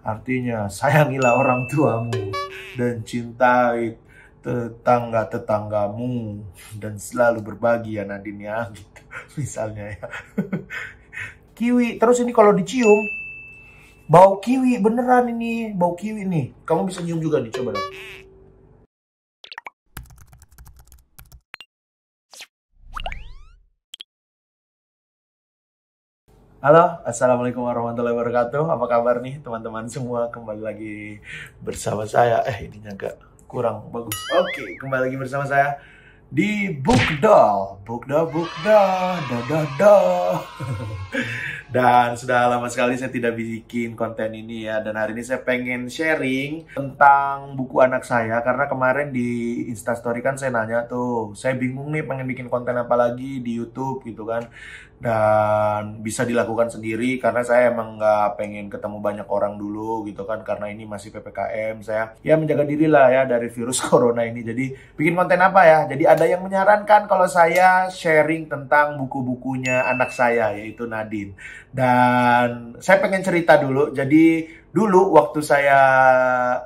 Artinya, sayangilah orang tuamu dan cintai tetangga-tetanggamu dan selalu berbagi ya Nadine ya gitu. Misalnya ya. Kiwi, terus ini kalau dicium bau kiwi beneran ini, bau kiwi nih. Kamu bisa nyium juga nih, coba dong. Halo, assalamualaikum warahmatullahi wabarakatuh. Apa kabar nih teman-teman semua? Kembali lagi bersama saya. Ininya agak kurang bagus. Oke, kembali lagi bersama saya di Bookda, da. Dan sudah lama sekali saya tidak bikin konten ini ya. Dan hari ini saya pengen sharing tentang buku anak saya. Karena kemarin di Instastory kan saya nanya tuh, saya bingung nih pengen bikin konten apa lagi di YouTube gitu kan. Dan bisa dilakukan sendiri karena saya emang nggak pengen ketemu banyak orang dulu gitu kan. Karena ini masih PPKM, saya ya menjaga diri lah ya dari virus corona ini. Jadi bikin konten apa ya? Jadi ada yang menyarankan kalau saya sharing tentang buku-bukunya anak saya, yaitu Nadine. Dan saya pengen cerita dulu. Jadi dulu waktu saya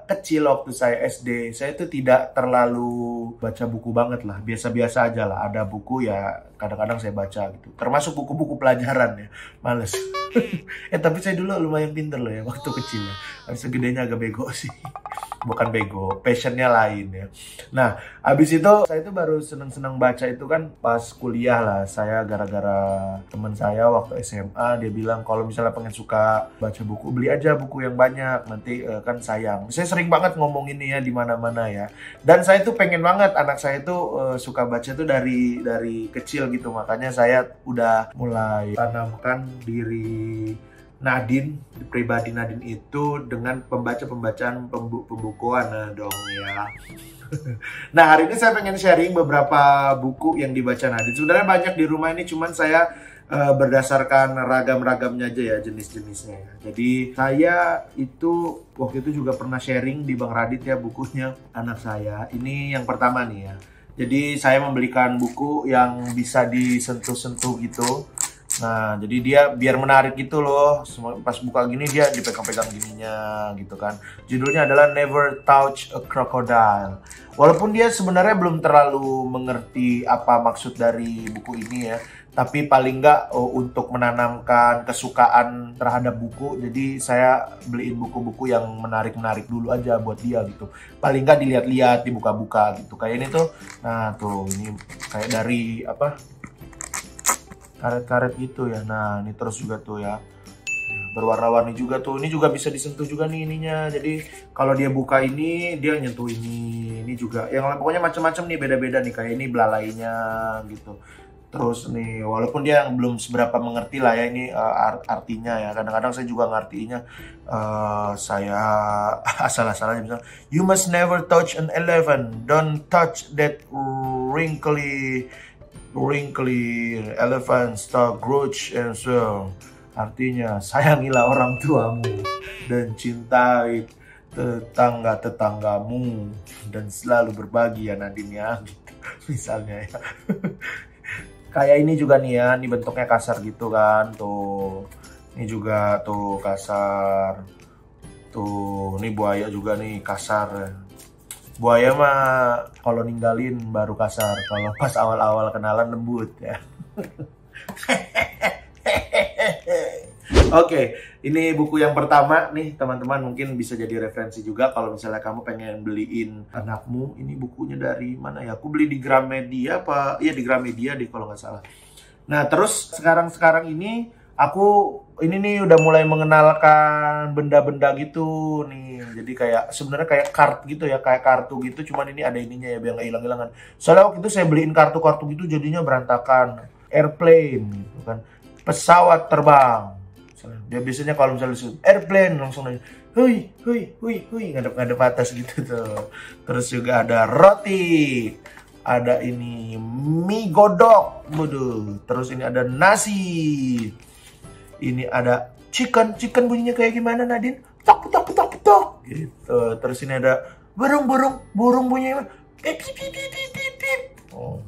kecil, waktu saya SD, saya itu tidak terlalu baca buku banget lah. Biasa-biasa aja lah. Ada buku ya kadang-kadang saya baca gitu. Termasuk buku-buku pelajaran ya. Males. Tapi saya dulu lumayan pinter loh ya waktu kecil ya. Habis gedenya agak bego sih. Bukan bego, passionnya lain ya. Nah, habis itu saya itu baru seneng-seneng baca itu kan pas kuliah lah. Saya gara-gara teman saya waktu SMA, dia bilang kalau misalnya pengen suka baca buku, beli aja buku yang banyak, nanti kan sayang. Saya sering banget ngomong ini ya di mana-mana ya. Dan saya tuh pengen banget anak saya tuh suka baca tuh dari kecil gitu. Makanya saya udah mulai tanamkan diri Nadine, pribadi Nadine itu dengan pembacaan pembukuan dong ya. Nah, hari ini saya pengen sharing beberapa buku yang dibaca Nadine. Sebenarnya banyak di rumah ini, cuman saya berdasarkan ragam-ragamnya aja ya, jenis-jenisnya ya. Jadi saya itu waktu itu juga pernah sharing di Bang Radit ya bukunya anak saya. Ini yang pertama nih ya. Jadi saya membelikan buku yang bisa disentuh-sentuh gitu. Nah, jadi dia biar menarik gitu loh. Pas buka gini dia dipegang-pegang gininya gitu kan. Judulnya adalah Never Touch a Crocodile. Walaupun dia sebenarnya belum terlalu mengerti apa maksud dari buku ini ya. Tapi paling nggak untuk menanamkan kesukaan terhadap buku. Jadi saya beliin buku-buku yang menarik-menarik dulu aja buat dia gitu. Paling nggak dilihat-lihat, dibuka-buka gitu. Kayak ini tuh, nah tuh ini kayak dari apa? Karet-karet gitu ya. Nah, ini terus juga tuh ya. Berwarna-warni juga tuh. Ini juga bisa disentuh juga nih ininya. Jadi kalau dia buka ini, dia nyentuh ini. Ini juga. Yang pokoknya macam-macam nih, beda-beda nih. Kayak ini belalainya gitu. Terus nih, walaupun dia belum seberapa mengerti lah ya ini artinya ya. Kadang-kadang saya juga ngertinya. Saya asal-asalnya misalnya, you must never touch an elephant. Don't touch that wrinkly elephant star grouch and so. Artinya, sayangilah orang tuamu dan cintai tetangga-tetanggamu dan selalu berbagi ya Nadine ya gitu. Misalnya ya. Kayak ini juga nih ya, ini bentuknya kasar gitu kan tuh. Ini juga tuh kasar. Tuh, ini buaya juga nih kasar. Buaya mah kalau ninggalin baru kasar, kalau pas awal-awal kenalan lembut ya. Oke, ini buku yang pertama nih teman-teman, mungkin bisa jadi referensi juga kalau misalnya kamu pengen beliin anakmu. Ini bukunya dari mana ya? Aku beli di Gramedia apa? Iya di Gramedia deh kalau nggak salah. Nah terus sekarang ini aku ini nih udah mulai mengenalkan benda-benda gitu nih. Jadi kayak sebenarnya kayak kart gitu ya, kayak kartu gitu. Cuman ini ada ininya ya biar nggak hilang-hilangan. Soalnya waktu itu saya beliin kartu-kartu gitu jadinya berantakan. Airplane gitu kan, pesawat terbang. Dia biasanya kalau misalnya disebut airplane langsung nanya, hui, ngadep-ngadep atas gitu tuh. Terus juga ada roti. Ada ini mie godok. Waduh. Terus ini ada nasi. Ini ada chicken bunyinya kayak gimana Nadine? Tok gitu. Terus ini ada burung bunyinya. Oh.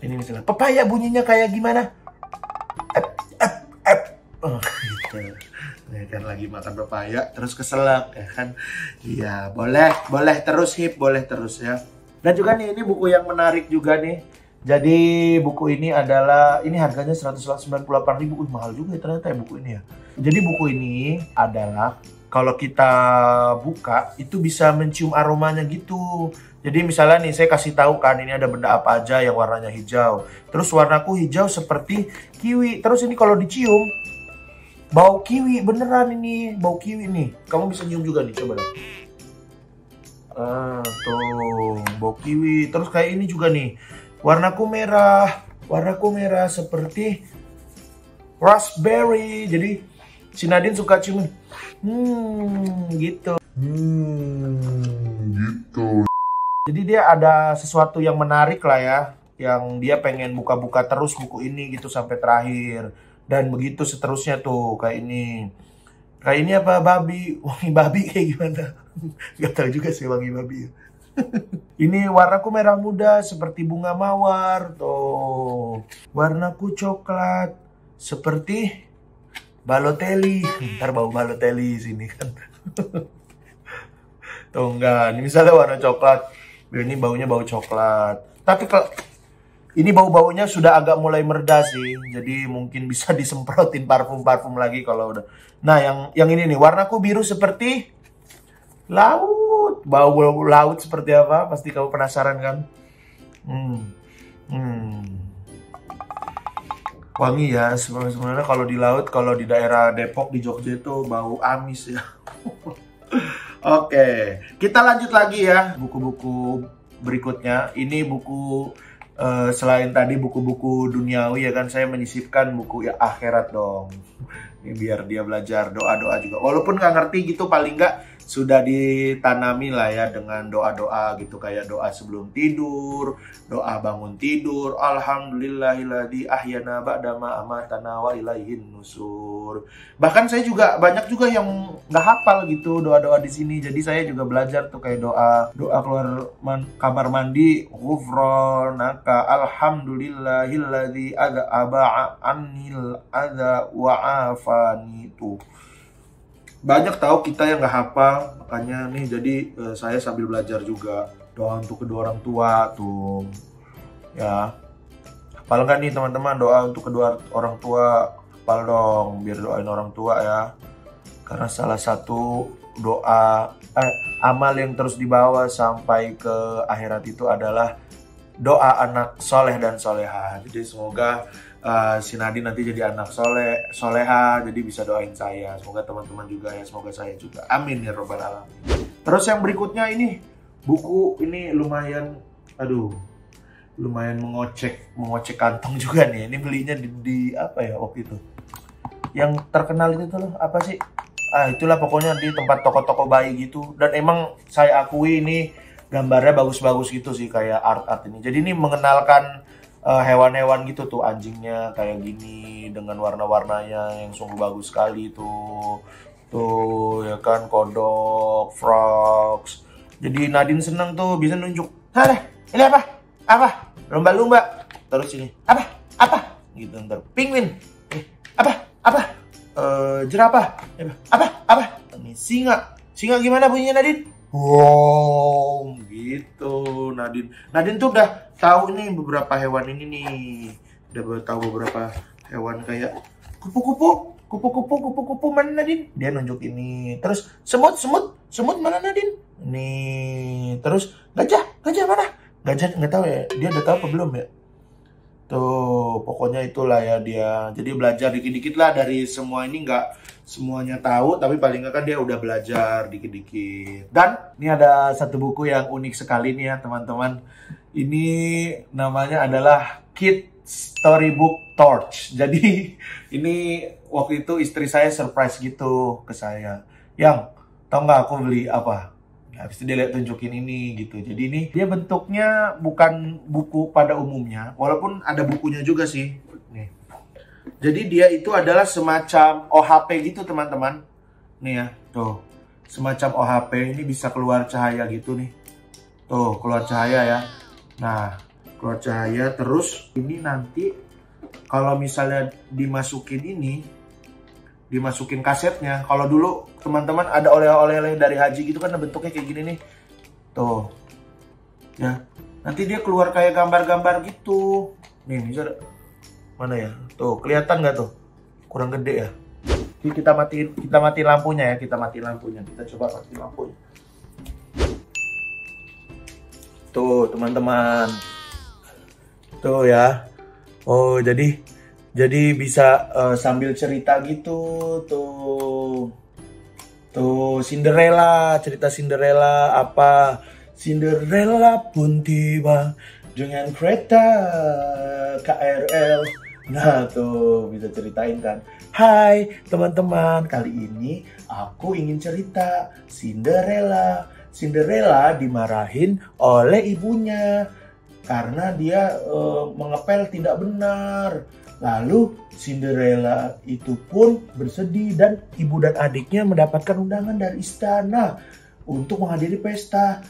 Ini misalnya papaya bunyinya kayak gimana? Oh, gitu. Ya kan lagi makan pepaya terus keselak ya kan. Iya, boleh terus Hip, boleh terus ya. Dan juga nih, ini buku yang menarik juga nih. Jadi buku ini adalah, ini harganya 198.000. Mahal juga ya ternyata ya buku ini ya. Jadi buku ini adalah kalau kita buka itu bisa mencium aromanya gitu. Jadi misalnya nih saya kasih tahu kan ini ada benda apa aja yang warnanya hijau. Terus warnaku hijau seperti kiwi. Terus ini kalau dicium bau kiwi beneran ini, bau kiwi nih. Kamu bisa nyium juga nih, coba deh. Tuh, bau kiwi. Terus kayak ini juga nih. Warnaku merah seperti raspberry. Jadi si Nadine suka cium. Gitu. Gitu. Jadi dia ada sesuatu yang menarik lah ya, yang dia pengen buka-buka terus buku ini gitu sampai terakhir. Dan begitu seterusnya tuh, kayak ini. Kayak ini apa, babi, wangi babi kayak gimana? Gak tahu juga sih wangi babi. Ini warnaku merah muda seperti bunga mawar. Tuh. Warnaku coklat seperti Balotelli. Ntar bau Balotelli sini kan. Tuh enggak, ini misalnya warna coklat. Ini baunya bau coklat. Tapi kalau ini bau-baunya sudah agak mulai mereda sih. Jadi mungkin bisa disemprotin parfum-parfum lagi kalau udah. Nah, yang ini nih, warnaku biru seperti laut. Bau laut seperti apa? Pasti kamu penasaran kan? Wangi ya. Sebenarnya kalau di laut, kalau di daerah Depok, di Jogja itu bau amis ya. Oke, kita lanjut lagi ya buku-buku berikutnya. Ini buku selain tadi buku-buku duniawi ya kan, saya menyisipkan buku ya akhirat dong. Ini biar dia belajar doa-doa juga. Walaupun nggak ngerti gitu, paling nggak sudah ditanami lah ya dengan doa-doa gitu, kayak doa sebelum tidur, doa bangun tidur, alhamdulillahilladzi ahyana ba'dama amatana wa ilaihin nusur. Bahkan saya juga banyak juga yang nggak hafal gitu doa-doa di sini. Jadi saya juga belajar tuh kayak doa keluar kamar mandi, ghufranaka alhamdulillahilladzi adzaba annil adza wa afani tuh. Banyak tahu kita yang nggak hafal, makanya nih jadi saya sambil belajar juga doa untuk kedua orang tua tuh ya. Hafal nggak nih teman-teman doa untuk kedua orang tua? Hafal dong, biar doain orang tua ya. Karena salah satu doa amal yang terus dibawa sampai ke akhirat itu adalah doa anak soleh dan soleha. Jadi semoga si Nadine nanti jadi anak soleha, jadi bisa doain saya. Semoga teman-teman juga ya, semoga saya juga. Amin ya robbal alamin. Terus yang berikutnya ini buku ini lumayan, lumayan mengocek kantong juga nih. Ini belinya di apa ya waktu itu? Yang terkenal itu loh, apa sih? Itulah pokoknya di tempat toko-toko bayi gitu. Dan emang saya akui ini gambarnya bagus-bagus gitu sih, kayak art ini. Jadi ini mengenalkan hewan-hewan gitu tuh, anjingnya kayak gini dengan warna-warnanya yang sungguh bagus sekali tuh ya kan, kodok, frogs. Jadi Nadine seneng tuh bisa nunjuk, ini apa lumba-lumba, terus ini apa gitu, ntar penguin, jerapah, apa ini singa gimana bunyinya Nadine? Wow, gitu Nadine tuh udah tahu nih beberapa hewan ini nih. Udah tahu beberapa hewan kayak kupu-kupu mana Nadine? Dia nunjuk ini. Terus semut mana Nadine? Nih. Terus gajah mana? Gajah nggak tahu ya. Dia udah tahu apa belum ya? Tuh, pokoknya itulah ya dia. Jadi belajar dikit-dikit lah dari semua ini, nggak semuanya tahu, tapi paling nggak kan dia udah belajar dikit-dikit. Dan ini ada satu buku yang unik sekali nih ya teman-teman. Ini namanya adalah Kid Storybook Torch. Jadi ini waktu itu istri saya surprise gitu ke saya. Yang, tau nggak aku beli apa? Habis itu dia lihat tunjukin ini gitu. Jadi ini dia bentuknya bukan buku pada umumnya, walaupun ada bukunya juga sih. Nih. Jadi dia itu adalah semacam OHP gitu teman-teman. Nih ya, tuh. Semacam OHP, ini bisa keluar cahaya gitu nih. Tuh, keluar cahaya ya. Nah, keluar cahaya terus ini nanti kalau misalnya dimasukin ini dimasukin kasetnya. Kalau dulu teman-teman ada oleh-oleh dari haji gitu kan bentuknya kayak gini nih. Tuh. Ya. Nanti dia keluar kayak gambar-gambar gitu. Nih, mana ya? Tuh, kelihatan nggak tuh? Kurang gede ya. Jadi kita matiin lampunya ya, kita matiin lampunya. Kita coba matiin lampunya. Tuh, teman-teman. Tuh ya. Oh, jadi bisa sambil cerita gitu. Tuh Cinderella, cerita Cinderella apa? Cinderella pun tiba dengan kereta KRL. Nah, tuh bisa ceritain kan. Hai teman-teman, kali ini aku ingin cerita Cinderella. Cinderella dimarahin oleh ibunya karena dia mengepel tidak benar. Lalu Cinderella itu pun bersedih dan ibu dan adiknya mendapatkan undangan dari istana untuk menghadiri pesta.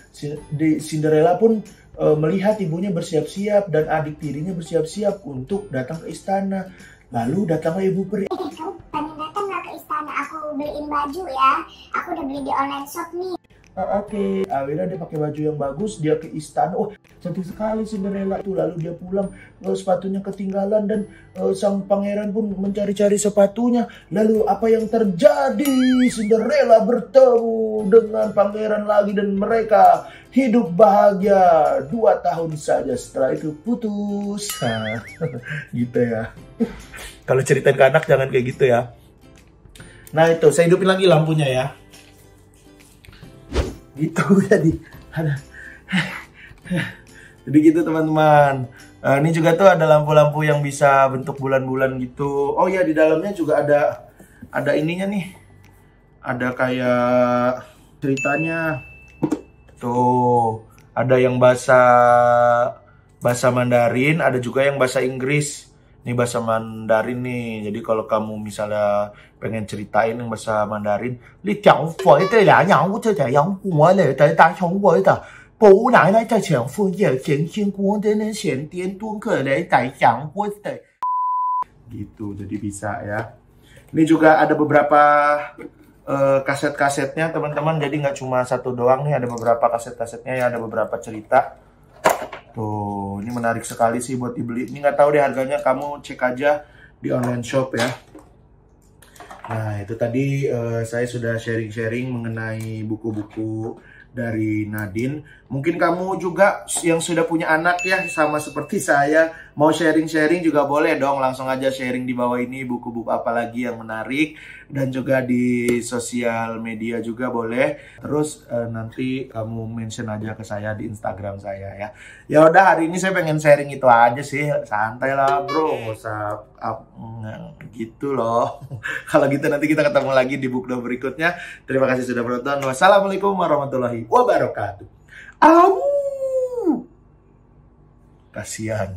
Cinderella pun melihat ibunya bersiap-siap dan adik tirinya bersiap-siap untuk datang ke istana. Lalu datanglah ibu peri. Kamu pengen datang nggak ke istana? Aku beliin baju ya. Aku udah beli di online shop nih. Oke. Akhirnya dia pakai baju yang bagus, dia ke istana. Oh, cantik sekali Cinderella itu. Lalu dia pulang, sepatunya ketinggalan dan sang pangeran pun mencari-cari sepatunya. Lalu apa yang terjadi? Cinderella bertemu dengan pangeran lagi dan mereka hidup bahagia 2 tahun saja. Setelah itu putus. Nah, gitu ya. Kalau ceritain ke anak jangan kayak gitu ya. Nah itu, saya hidupin lagi lampunya ya. Gitu jadi gitu teman-teman. Ini juga tuh ada lampu-lampu yang bisa bentuk bulan-bulan gitu. Oh ya, di dalamnya juga ada ininya nih, ada kayak ceritanya tuh. Ada yang bahasa Mandarin, ada juga yang bahasa Inggris. Ini bahasa Mandarin nih. Jadi kalau kamu misalnya pengen ceritain yang bahasa Mandarin, li jiang fu de liang yang wu de yang wo le de da chong wo de bu nai nai de qian fu ye qian xin guo de ne xian dian duan ke le dai xiang wo de. Gitu, jadi bisa ya. Ini juga ada beberapa kaset-kasetnya teman-teman. Jadi nggak cuma satu doang nih, ada beberapa kaset-kasetnya ya, ada beberapa cerita. Tuh, ini menarik sekali sih buat dibeli. Ini nggak tahu deh harganya, kamu cek aja di online shop ya. Nah, itu tadi saya sudah sharing-sharing mengenai buku-buku dari Nadine. Mungkin kamu juga yang sudah punya anak ya, sama seperti saya, mau sharing-sharing juga boleh dong. Langsung aja sharing di bawah ini buku-buku apa lagi yang menarik. Dan juga di sosial media juga boleh. Terus nanti kamu mention aja ke saya di Instagram saya ya. Ya udah, hari ini saya pengen sharing itu aja sih. Santai lah bro, nggak usah gitu loh. Kalau gitu nanti kita ketemu lagi di book berikutnya. Terima kasih sudah menonton. Wassalamualaikum warahmatullahi wabarakatuh. Kasihan.